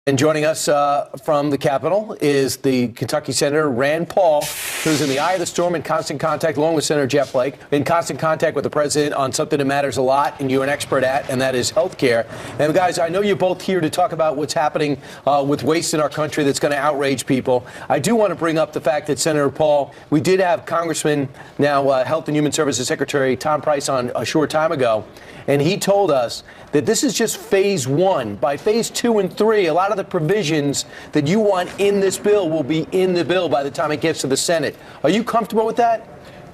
And joining us from the Capitol is the Kentucky Senator Rand Paul, who's in the eye of the storm, in constant contact, along with Senator Jeff Flake, in constant contact with the president on something that matters a lot and you're an expert at, and that is health care. And guys, I know you're both here to talk about what's happening with waste in our country that's going to outrage people. I do want to bring up the fact that Senator Paul, we did have Congressman, now Health and Human Services Secretary Tom Price on a short time ago, and he told us that this is just phase one. By phase 2 and 3, a lot of the provisions that you want in this bill will be in the bill by the time it gets to the Senate. Are you comfortable with that?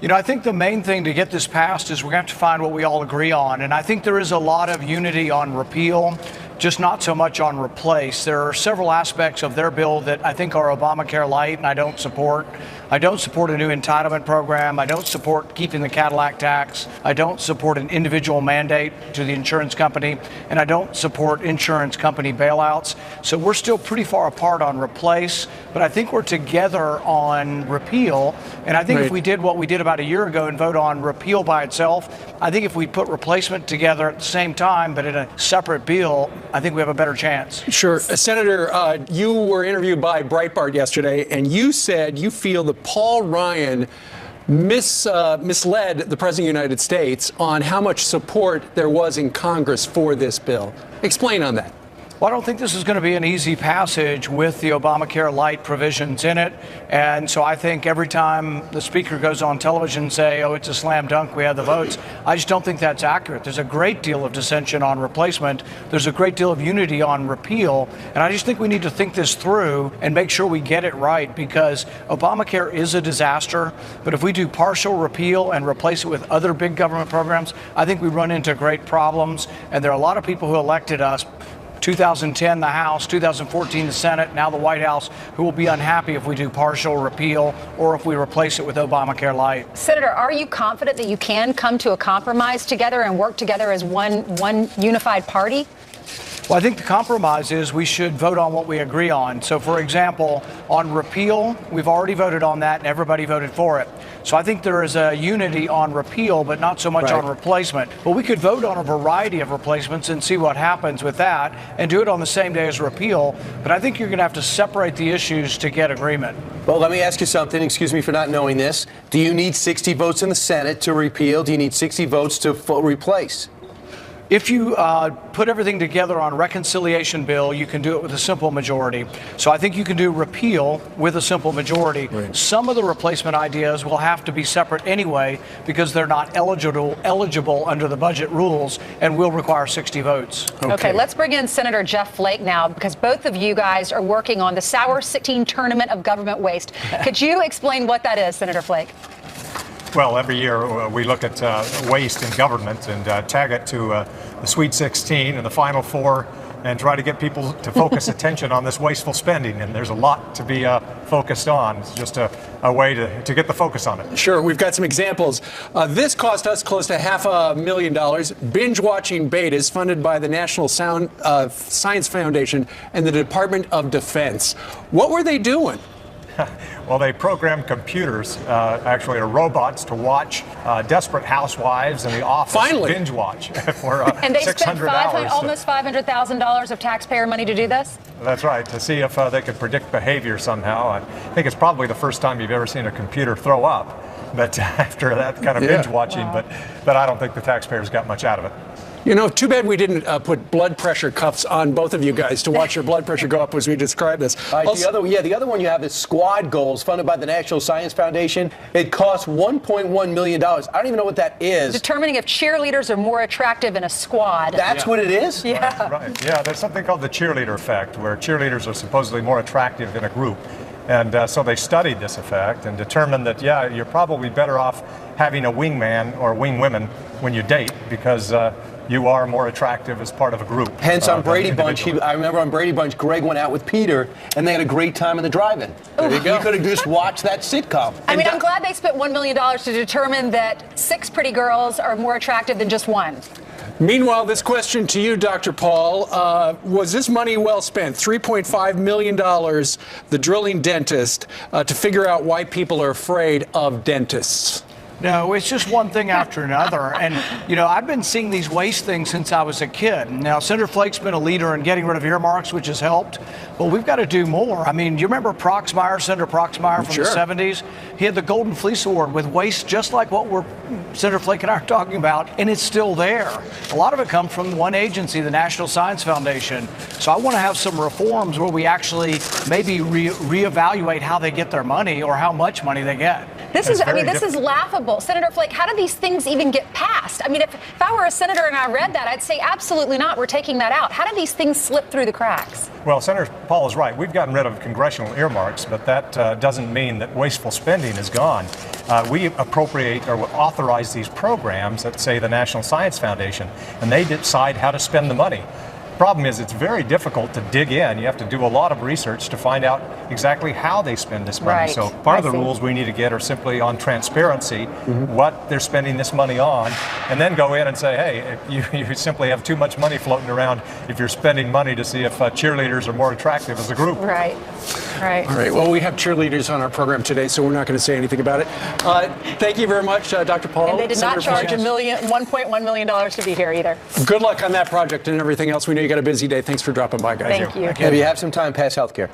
You know, I think the main thing to get this passed is we're going to have to find what we all agree on. And I think there is a lot of unity on repeal, just not so much on replace. There are several aspects of their bill that I think are Obamacare light and I don't support. I don't support a new entitlement program. I don't support keeping the Cadillac tax. I don't support an individual mandate to the insurance company. And I don't support insurance company bailouts. So we're still pretty far apart on replace. But I think we're together on repeal. And I think if we did what we did about a year ago and vote on repeal by itself, I think if we put replacement together at the same time, but in a separate bill, I think we have a better chance. Sure. Senator, you were interviewed by Breitbart yesterday, and you said you feel that Paul Ryan misled the President of the United States on how much support there was in Congress for this bill. Explain on that. Well, I don't think this is going to be an easy passage with the Obamacare light provisions in it. And so I think every time the speaker goes on television and say, oh, it's a slam dunk, we have the votes, I just don't think that's accurate. There's a great deal of dissension on replacement. There's a great deal of unity on repeal. And I just think we need to think this through and make sure we get it right, because Obamacare is a disaster. But if we do partial repeal and replace it with other big government programs, I think we run into great problems. And there are a lot of people who elected us, 2010 the House, 2014 the Senate, now the White House, who will be unhappy if we do partial repeal or if we replace it with Obamacare light. Senator, are you confident that you can come to a compromise together and work together as one unified party? Well, I think the compromise is we should vote on what we agree on. So, for example, on repeal, we've already voted on that and everybody voted for it. So I think there is a unity on repeal, but not so much on replacement. But we could vote on a variety of replacements and see what happens with that and do it on the same day as repeal. But I think you're going to have to separate the issues to get agreement. Well, let me ask you something. Excuse me for not knowing this. Do you need 60 votes in the Senate to repeal? Do you need 60 votes to replace? If you put everything together on a reconciliation bill, you can do it with a simple majority. So I think you can do repeal with a simple majority. Right. Some of the replacement ideas will have to be separate anyway because they're not eligible under the budget rules and will require 60 votes. Okay, let's bring in Senator Jeff Flake now, because both of you guys are working on the Sour 16 Tournament of Government Waste. Could you explain what that is, Senator Flake? Well, every year we look at waste in government and tag it to the Sweet 16 and the Final Four and try to get people to focus attention on this wasteful spending. And there's a lot to be focused on. It's just a way to get the focus on it. Sure. We've got some examples. This cost us close to $500,000. Binge watching betas funded by the National Science Foundation and the Department of Defense. What were they doing? Well, they programmed computers, actually, or robots, to watch Desperate Housewives and The Office. Finally. Binge watch for and they 600 hours. Almost $500,000 of taxpayer money to do this? That's right, to see if they could predict behavior somehow. I think it's probably the first time you've ever seen a computer throw up, but after that kind of binge watching. Wow. But I don't think the taxpayers got much out of it. You know, too bad we didn't put blood pressure cuffs on both of you guys to watch your blood pressure go up as we describe this. The other one you have is Squad Goals, funded by the National Science Foundation. It costs $1.1 million. I don't even know what that is. Determining if cheerleaders are more attractive in a squad. That's what it is? Yeah. Right. Yeah, there's something called the cheerleader effect, where cheerleaders are supposedly more attractive in a group. And so they studied this effect and determined that, yeah, you're probably better off having a wingman or wingwomen when you date, because you are more attractive as part of a group. Hence, on Brady Bunch, I remember on Brady Bunch, Greg went out with Peter, and they had a great time in the drive-in. There you go. You could have just watched that sitcom. I mean, I'm glad they spent $1 million to determine that 6 pretty girls are more attractive than just one. Meanwhile, this question to you, Dr. Paul, was this money well spent? $3.5 million, the drilling dentist, to figure out why people are afraid of dentists. No, it's just one thing after another. And, you know, I've been seeing these waste things since I was a kid. Now, Senator Flake's been a leader in getting rid of earmarks, which has helped. But we've got to do more. I mean, you remember Proxmire, Senator Proxmire from the 70s? He had the Golden Fleece Award with waste just like what Senator Flake and I are talking about, and it's still there. A lot of it comes from one agency, the National Science Foundation. So I want to have some reforms where we actually maybe reevaluate how they get their money or how much money they get. This is laughable. Senator Flake, how do these things even get passed? I mean, if I were a senator and I read that, I'd say absolutely not. We're taking that out. How do these things slip through the cracks? Well, Senator Paul is right. We've gotten rid of congressional earmarks, but that doesn't mean that wasteful spending is gone. We appropriate or authorize these programs at, say, the National Science Foundation, and they decide how to spend the money. Problem is, it's very difficult to dig in. You have to do a lot of research to find out exactly how they spend this money. Right. So part of the rules we need to get are simply on transparency, what they're spending this money on, and then go in and say, hey, you simply have too much money floating around if you're spending money to see if cheerleaders are more attractive as a group. Right. Right. All right. Well, we have cheerleaders on our program today, so we're not going to say anything about it. Thank you very much, Dr. Paul. And they did not Senator charge $1.1 million to be here either. Good luck on that project and everything else. We know you got a busy day. Thanks for dropping by, guys. Thank you. If you have some time, pass healthcare.